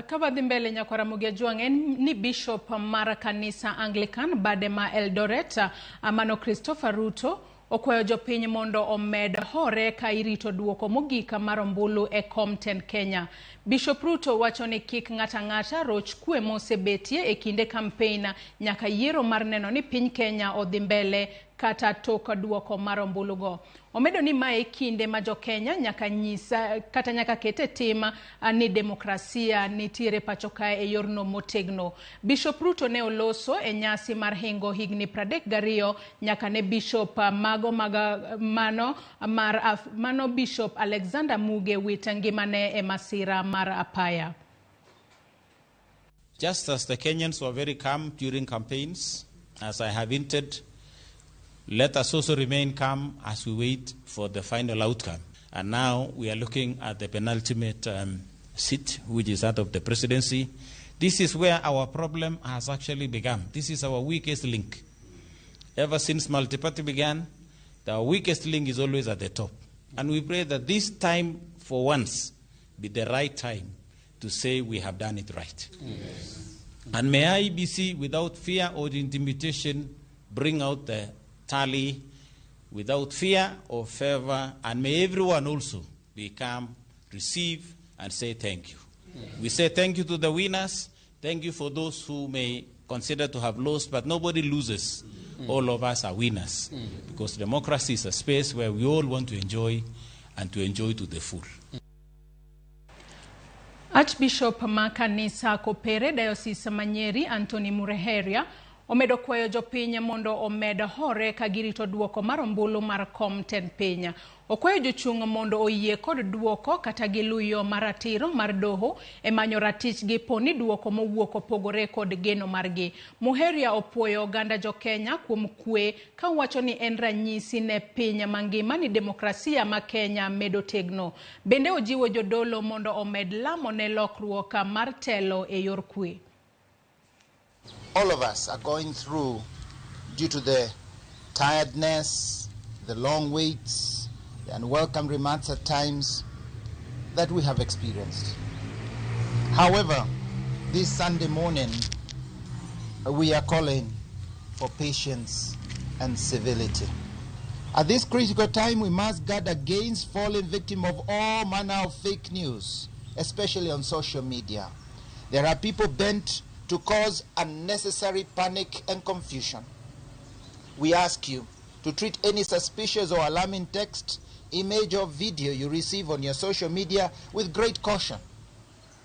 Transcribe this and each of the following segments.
Kabadhi mbele nyako Ramogi juangen ni Bishop mara kanisa Anglican badema Eldoret amano Christopher Ruto okwayo jopiny mondo omed hore ka irito duoko mogika mar ombulu e Compton, Kenya. Bishop Ruto wacho ni kik ng'ata roch kwe mosebetie e kinde campaign nyaka yiero mar neno ni piny Kenya odhi mbele kata tok duoko mar ombulu go. Omedo ni mae kinde ma jo Kenya nyaka nyisa kata nyaka kete tim ni demokrasia nitiere pacho kae e yorno motegno. Bishop Ruto ne oloso e nyasi mar hingo higni 32 nyaka ne Bishop mano Bishop Alexander Muge wita ngimane e masira mar apaya. Just as the Kenyans were very calm during campaigns, as I have hinted, let us also remain calm as we wait for the final outcome. And now we are looking at the penultimate seat, which is that of the presidency. This is where our problem has actually begun. This is our weakest link. Ever since multi-party began, the weakest link is always at the top. And we pray that this time, for once, be the right time to say we have done it right. Yes. And may IEBC, without fear or intimidation, bring out the tally without fear or favor, and may everyone also be calm, receive, and say thank you. Yes. We say thank you to the winners. Thank you for those who may consider to have lost, but nobody loses. All of us are winners, because democracy is a space where we all want to enjoy, and to enjoy to the full. Archbishop makanisa Kopere Diocese Manyeri Anthony Mureheria omedo kwayo jopiny mondo omed hore ka girito duoko mar ombulu mar Compton piny. Okwayo jochung' mondo oyie kod duoko kata giluyo maratiro mar doho e manyo ratich gi poni duoko mowuok opogore kod geno margi. Muheria opuoyo oganda jo Kenya kuom kwe ka wacho ni en ranyisi ne piny mangima ni demokrasia ma Kenya medo tegno. Bende ojiwo Jodolo mondo omed lamo ne lokruok mar telo e yor kwe. All of us are going through, due to the tiredness, the long waits, the unwelcome remarks at times that we have experienced. However, this Sunday morning, we are calling for patience and civility. At this critical time, we must guard against falling victim of all manner of fake news, especially on social media. There are people bent to cause unnecessary panic and confusion. We ask you to treat any suspicious or alarming text, image or video you receive on your social media with great caution,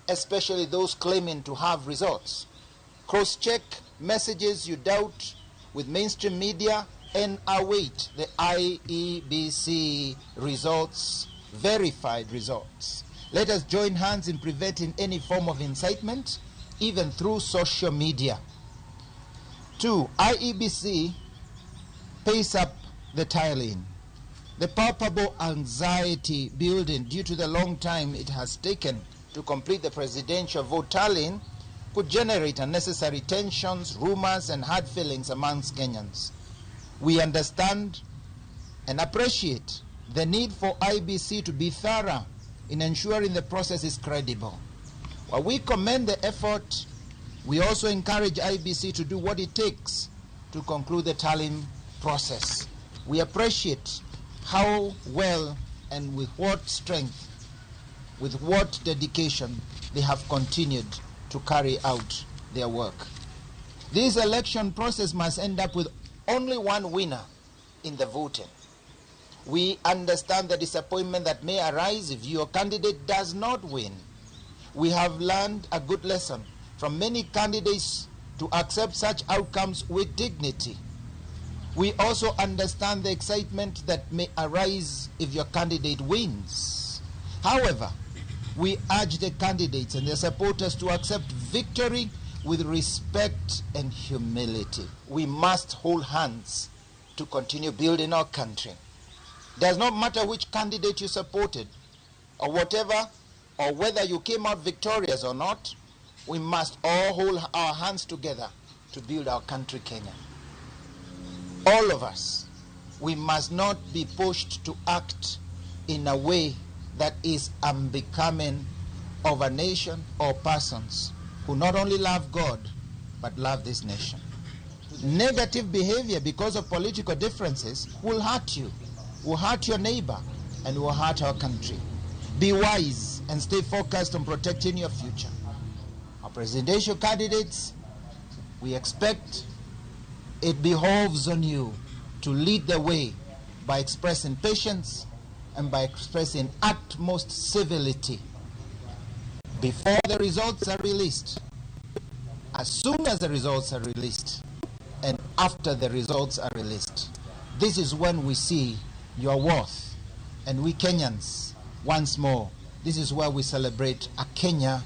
especially those claiming to have results. Cross-check messages you doubt with mainstream media and await the IEBC results, verified results. Let us join hands in preventing any form of incitement, even through social media. 2, IEBC pays up the tallying. The palpable anxiety building due to the long time it has taken to complete the presidential vote tallying could generate unnecessary tensions, rumors, and hard feelings amongst Kenyans. We understand and appreciate the need for IEBC to be thorough in ensuring the process is credible. While we commend the effort, we also encourage IEBC to do what it takes to conclude the tallying process. We appreciate how well and with what strength, with what dedication they have continued to carry out their work. This election process must end up with only one winner in the voting. We understand the disappointment that may arise if your candidate does not win. We have learned a good lesson from many candidates to accept such outcomes with dignity. We also understand the excitement that may arise if your candidate wins. However, we urge the candidates and their supporters to accept victory with respect and humility. We must hold hands to continue building our country. It does not matter which candidate you supported or whatever, or whether you came out victorious or not, we must all hold our hands together to build our country, Kenya. All of us, we must not be pushed to act in a way that is unbecoming of a nation or persons who not only love God, but love this nation. Negative behavior because of political differences will hurt you, will hurt your neighbor, and will hurt our country. Be wise and stay focused on protecting your future. Our presidential candidates, we expect it behoves on you to lead the way by expressing patience and by expressing utmost civility before the results are released, as soon as the results are released, and after the results are released. This is when we see your worth. And we Kenyans, once more, this is where we celebrate a Kenya